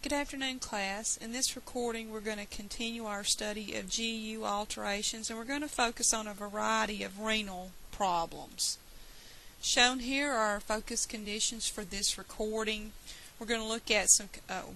Good afternoon, class. In this recording, we're going to continue our study of GU alterations, and we're going to focus on a variety of renal problems. Shown here are our focus conditions for this recording. We're going to look at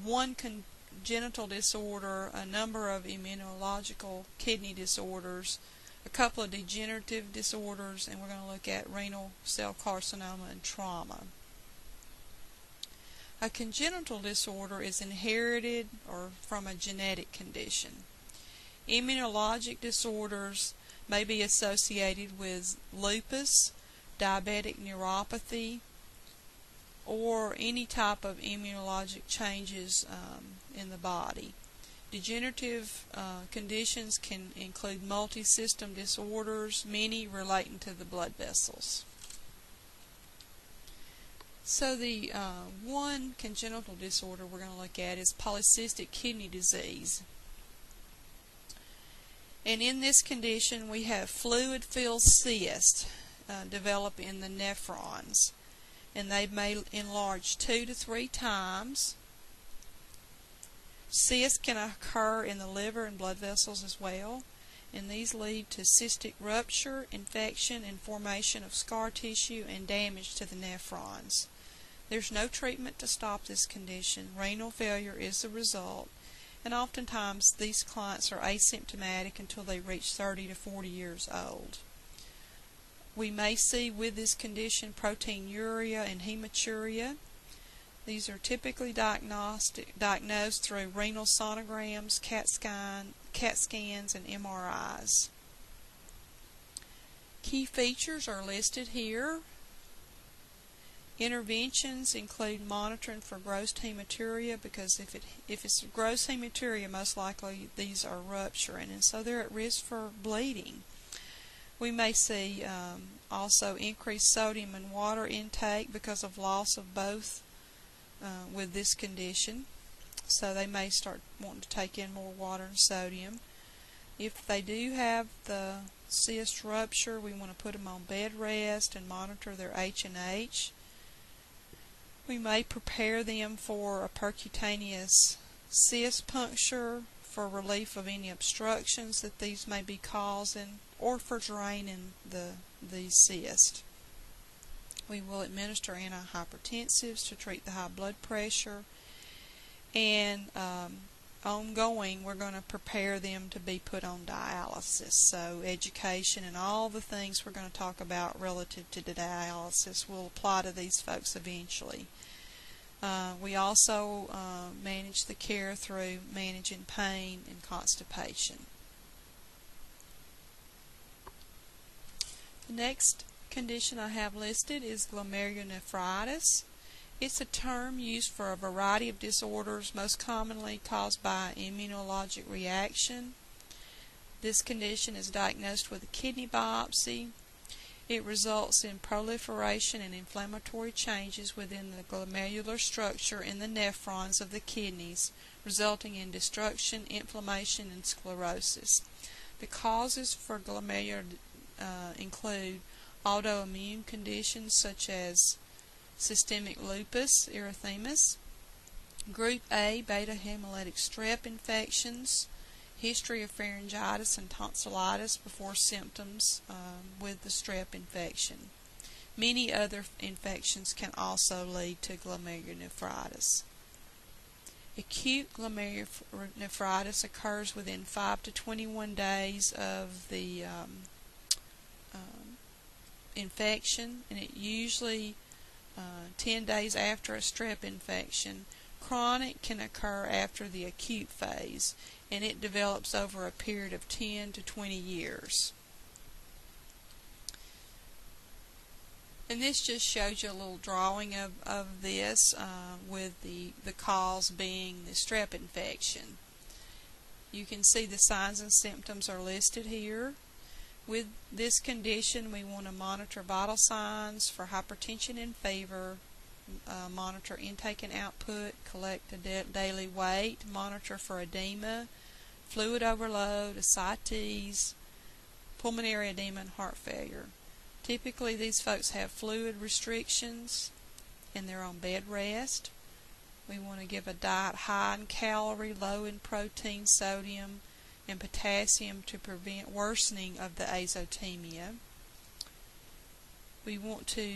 one congenital disorder, a number of immunological kidney disorders, a couple of degenerative disorders, and we're going to look at renal cell carcinoma and trauma. A congenital disorder is inherited or from a genetic condition. Immunologic disorders may be associated with lupus, diabetic neuropathy, or any type of immunologic changes in the body. Degenerative conditions can include multi-system disorders, many relating to the blood vessels. So the one congenital disorder we're going to look at is polycystic kidney disease. And in this condition we have fluid-filled cysts develop in the nephrons. And they may enlarge 2 to 3 times. Cysts can occur in the liver and blood vessels as well. And these lead to cystic rupture, infection, and formation of scar tissue and damage to the nephrons. There's no treatment to stop this condition. Renal failure is the result, and oftentimes these clients are asymptomatic until they reach 30 to 40 years old. We may see with this condition proteinuria and hematuria. These are typically diagnosed through renal sonograms, CAT scans, and MRIs. Key features are listed here. Interventions include monitoring for gross hematuria, because if it's gross hematuria, most likely these are rupturing, and so they're at risk for bleeding. We may see also increased sodium and water intake because of loss of both with this condition, so they may start wanting to take in more water and sodium. If they do have the cyst rupture, we want to put them on bed rest and monitor their H&H. We may prepare them for a percutaneous cyst puncture for relief of any obstructions that these may be causing, or for draining the cyst. We will administer antihypertensives to treat the high blood pressure, and ongoing we're going to prepare them to be put on dialysis. So education and all the things we're going to talk about relative to dialysis will apply to these folks eventually. We also manage the care through managing pain and constipation. The next condition I have listed is glomerulonephritis. It's a term used for a variety of disorders, most commonly caused by immunologic reaction. This condition is diagnosed with a kidney biopsy. It results in proliferation and inflammatory changes within the glomerular structure in the nephrons of the kidneys, resulting in destruction, inflammation, and sclerosis. The causes for glomerular include autoimmune conditions such as systemic lupus erythemus, group A beta hemolytic strep infections, history of pharyngitis and tonsillitis before symptoms with the strep infection. Many other infections can also lead to glomerulonephritis. Acute glomerulonephritis occurs within 5 to 21 days of the infection, and it usually 10 days after a strep infection. Chronic can occur after the acute phase, and it develops over a period of 10 to 20 years. And this just shows you a little drawing of this with the cause being the strep infection. You can see the signs and symptoms are listed here. With this condition, we want to monitor vital signs for hypertension and fever, monitor intake and output, collect the daily weight, monitor for edema, fluid overload, ascites, pulmonary edema, and heart failure. Typically these folks have fluid restrictions and they're on bed rest. We want to give a diet high in calorie, low in protein, sodium, and potassium to prevent worsening of the azotemia. We want to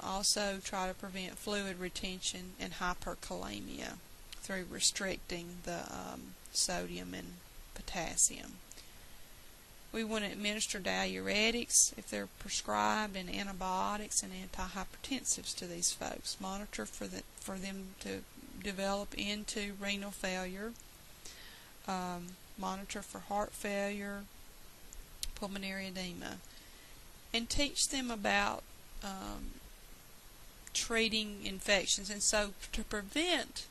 also try to prevent fluid retention and hyperkalemia through restricting the sodium and potassium. We want to administer diuretics if they're prescribed, and antibiotics and antihypertensives to these folks. Monitor for them to develop into renal failure. Monitor for heart failure, pulmonary edema, and teach them about treating infections. And so to prevent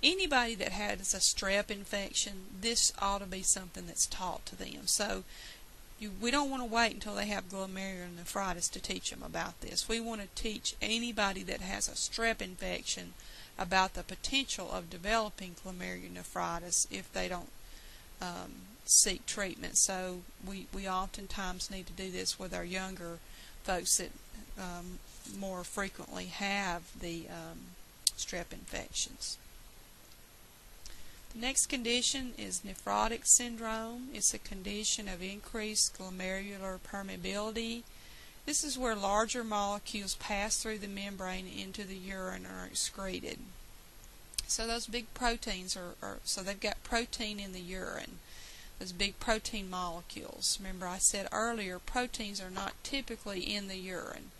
anybody that has a strep infection, this ought to be something that's taught to them. So we don't want to wait until they have glomerulonephritis to teach them about this. We want to teach anybody that has a strep infection about the potential of developing glomerulonephritis if they don't seek treatment. So we oftentimes need to do this with our younger folks that more frequently have the strep infections. The next condition is nephrotic syndrome. It's a condition of increased glomerular permeability. This is where larger molecules pass through the membrane into the urine or are excreted. So those big proteins so they've got protein in the urine. Those big protein molecules. Remember I said earlier, proteins are not typically in the urine.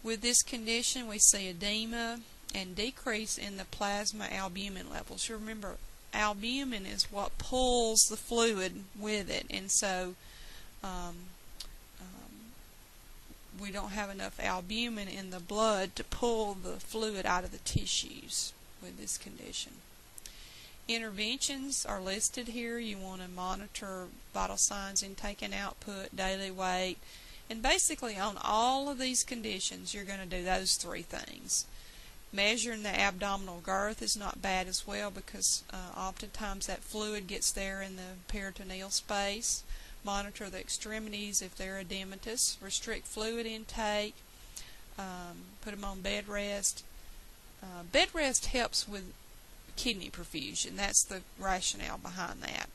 With this condition we see edema and decrease in the plasma albumin levels. You remember, albumin is what pulls the fluid with it, and so we don't have enough albumin in the blood to pull the fluid out of the tissues with this condition. Interventions are listed here. You want to monitor vital signs, intake and output, daily weight, and basically on all of these conditions you're going to do those three things. Measuring the abdominal girth is not bad as well, because oftentimes that fluid gets there in the peritoneal space. Monitor the extremities if they're edematous. Restrict fluid intake. Put them on bed rest. Bed rest helps with kidney perfusion. That's the rationale behind that.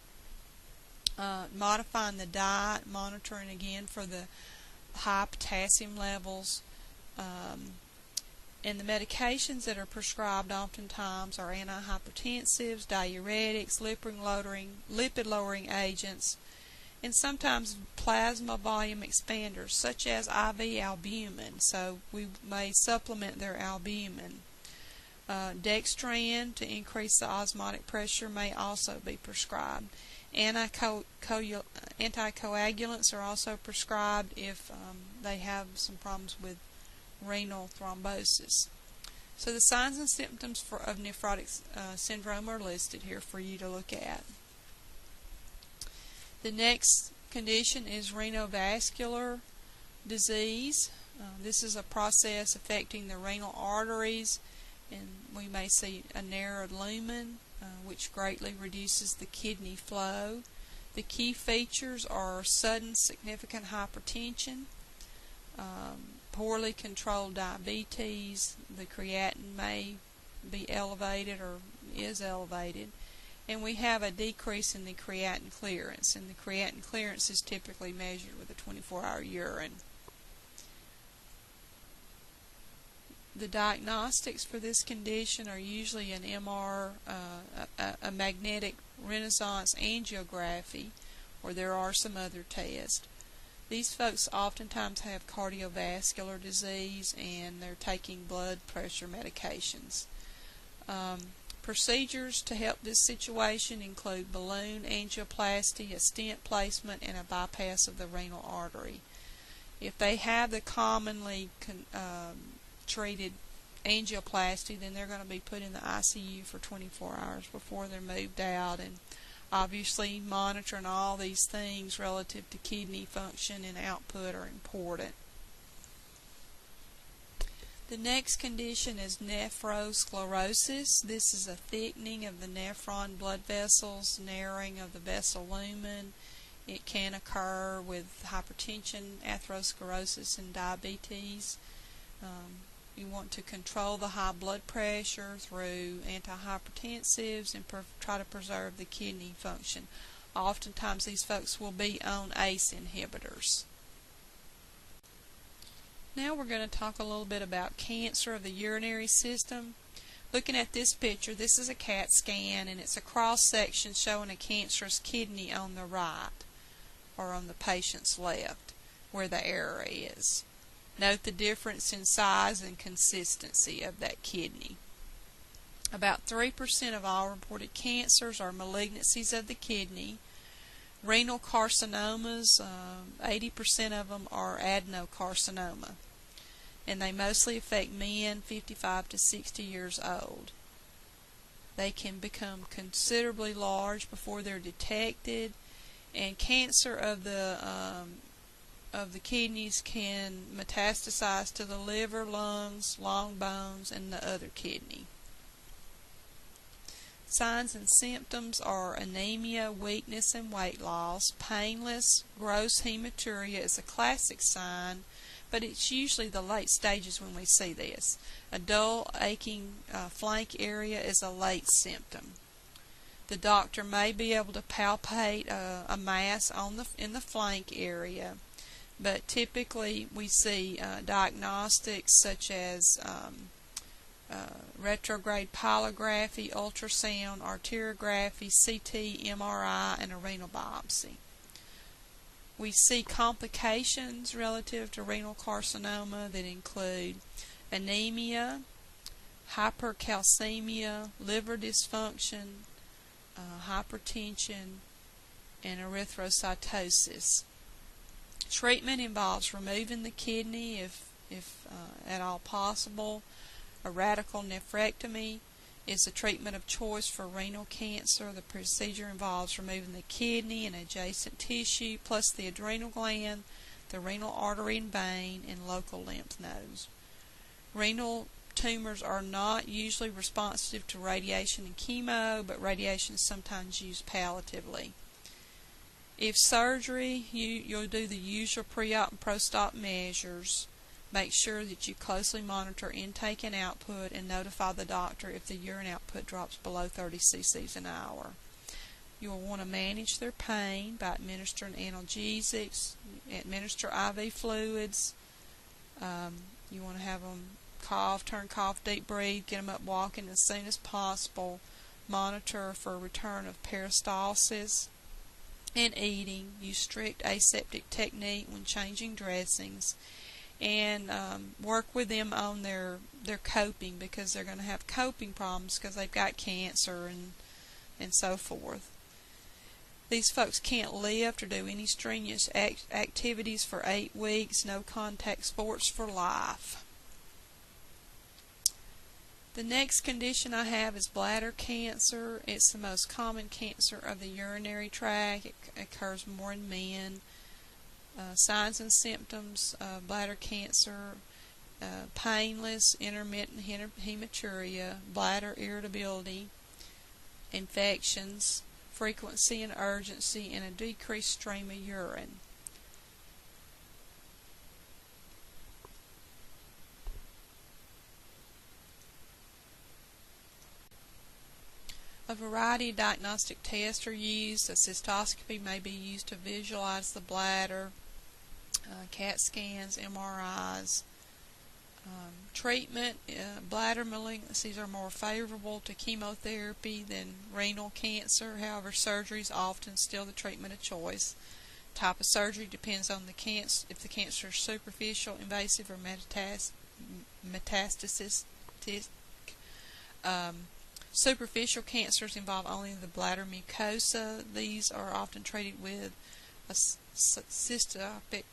Modifying the diet. Monitoring again for the high potassium levels. And the medications that are prescribed oftentimes are antihypertensives, diuretics, lipid-lowering agents, and sometimes plasma volume expanders, such as IV albumin. So we may supplement their albumin. Dextran to increase the osmotic pressure may also be prescribed. Anticoagulants are also prescribed if they have some problems with renal thrombosis. So the signs and symptoms of nephrotic syndrome are listed here for you to look at. The next condition is renovascular disease. This is a process affecting the renal arteries, and we may see a narrowed lumen, which greatly reduces the kidney flow. The key features are sudden significant hypertension, poorly controlled diabetes, the creatinine may be elevated or is elevated, and we have a decrease in the creatinine clearance, and the creatinine clearance is typically measured with a 24-hour urine. The diagnostics for this condition are usually an MR, a magnetic resonance angiography, or there are some other tests. These folks oftentimes have cardiovascular disease, and they're taking blood pressure medications. Procedures to help this situation include balloon angioplasty, a stent placement, and a bypass of the renal artery. If they have the commonly treated angioplasty, then they're going to be put in the ICU for 24 hours before they're moved out, and obviously monitoring all these things relative to kidney function and output are important. The next condition is nephrosclerosis. This is a thickening of the nephron blood vessels, narrowing of the vessel lumen. It can occur with hypertension, atherosclerosis, and diabetes. You want to control the high blood pressure through antihypertensives and try to preserve the kidney function. Oftentimes these folks will be on ACE inhibitors. Now we're going to talk a little bit about cancer of the urinary system. Looking at this picture, this is a CAT scan, and it's a cross-section showing a cancerous kidney on the right, or on the patient's left, where the error is. Note the difference in size and consistency of that kidney. About 3% of all reported cancers are malignancies of the kidney. Renal carcinomas, 80% of them are adenocarcinoma, and they mostly affect men 55 to 60 years old. They can become considerably large before they're detected, and cancer of the kidneys can metastasize to the liver, lungs, long bones, and the other kidney. Signs and symptoms are anemia, weakness, and weight loss. Painless, gross hematuria is a classic sign, but it's usually the late stages when we see this. A dull, aching flank area is a late symptom. The doctor may be able to palpate a mass in the flank area, but typically we see diagnostics such as retrograde pylography, ultrasound, arteriography, CT, MRI, and a renal biopsy. We see complications relative to renal carcinoma that include anemia, hypercalcemia, liver dysfunction, hypertension, and erythrocytosis. Treatment involves removing the kidney if at all possible. A radical nephrectomy is the treatment of choice for renal cancer. The procedure involves removing the kidney and adjacent tissue, plus the adrenal gland, the renal artery and vein, and local lymph nodes. Renal tumors are not usually responsive to radiation and chemo, but radiation is sometimes used palliatively. If surgery, you'll do the usual pre-op and post-op measures. Make sure that you closely monitor intake and output, and notify the doctor if the urine output drops below 30 cc's an hour. You will want to manage their pain by administering analgesics, administer IV fluids. You want to have them cough, deep breathe, get them up walking as soon as possible. Monitor for return of peristalsis and eating. Use strict aseptic technique when changing dressings. And work with them on their coping, because they're going to have coping problems because they've got cancer and so forth. These folks can't lift or do any strenuous activities for 8 weeks, no contact sports for life. The next condition I have is bladder cancer. It's the most common cancer of the urinary tract. It occurs more in men. Signs and symptoms of bladder cancer: painless, intermittent hematuria, bladder irritability, infections, frequency and urgency, and a decreased stream of urine. A variety of diagnostic tests are used. A cystoscopy may be used to visualize the bladder, CAT scans, MRIs. Treatment: bladder malignancies are more favorable to chemotherapy than renal cancer. However, surgery is often still the treatment of choice. Type of surgery depends on the cancer, if the cancer is superficial, invasive, or metastasis. Superficial cancers involve only the bladder mucosa. These are often treated with a cystoscopic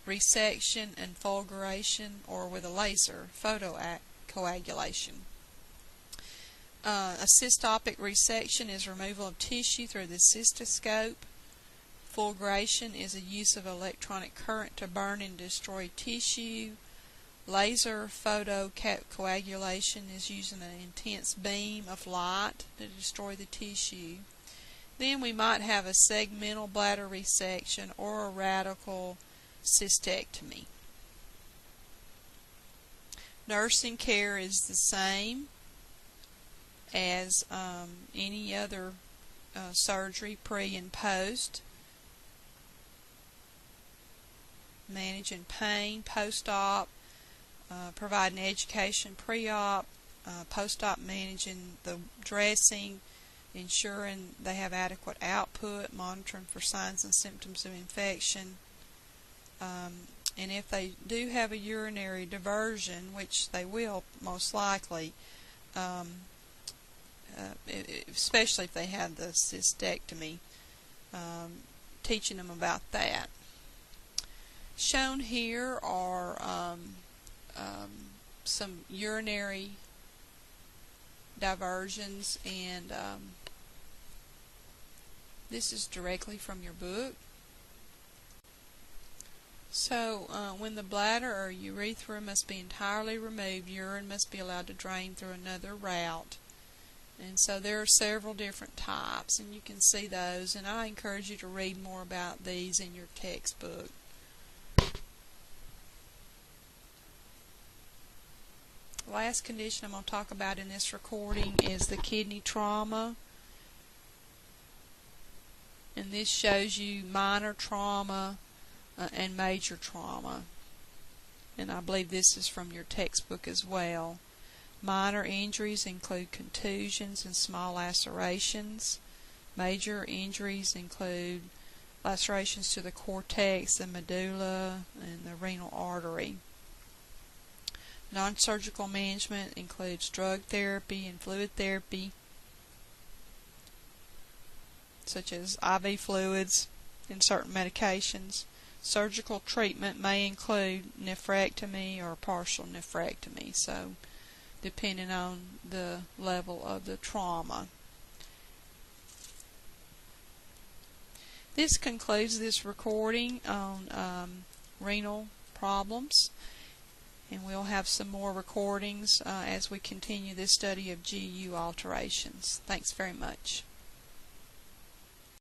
resection and fulguration, or with a laser photocoagulation. A cystoscopic resection is removal of tissue through the cystoscope. Fulguration is a use of electronic current to burn and destroy tissue. Laser photocoagulation is using an intense beam of light to destroy the tissue. Then we might have a segmental bladder resection or a radical cystectomy. Nursing care is the same as any other surgery, pre and post. Managing pain, post-op, providing education pre-op, post-op managing the dressing, ensuring they have adequate output, monitoring for signs and symptoms of infection. And if they do have a urinary diversion, which they will most likely, especially if they have the cystectomy, teaching them about that. Shown here are some urinary diversions, and this is directly from your book. So when the bladder or urethra must be entirely removed, urine must be allowed to drain through another route. And so there are several different types, and you can see those, and I encourage you to read more about these in your textbook. The last condition I'm going to talk about in this recording is the kidney trauma. And this shows you minor trauma and major trauma. And I believe this is from your textbook as well. Minor injuries include contusions and small lacerations. Major injuries include lacerations to the cortex, the medulla, and the renal artery. Non-surgical management includes drug therapy and fluid therapy, such as IV fluids and certain medications. Surgical treatment may include nephrectomy or partial nephrectomy, so depending on the level of the trauma. This concludes this recording on renal problems, and we'll have some more recordings as we continue this study of GU alterations. Thanks very much.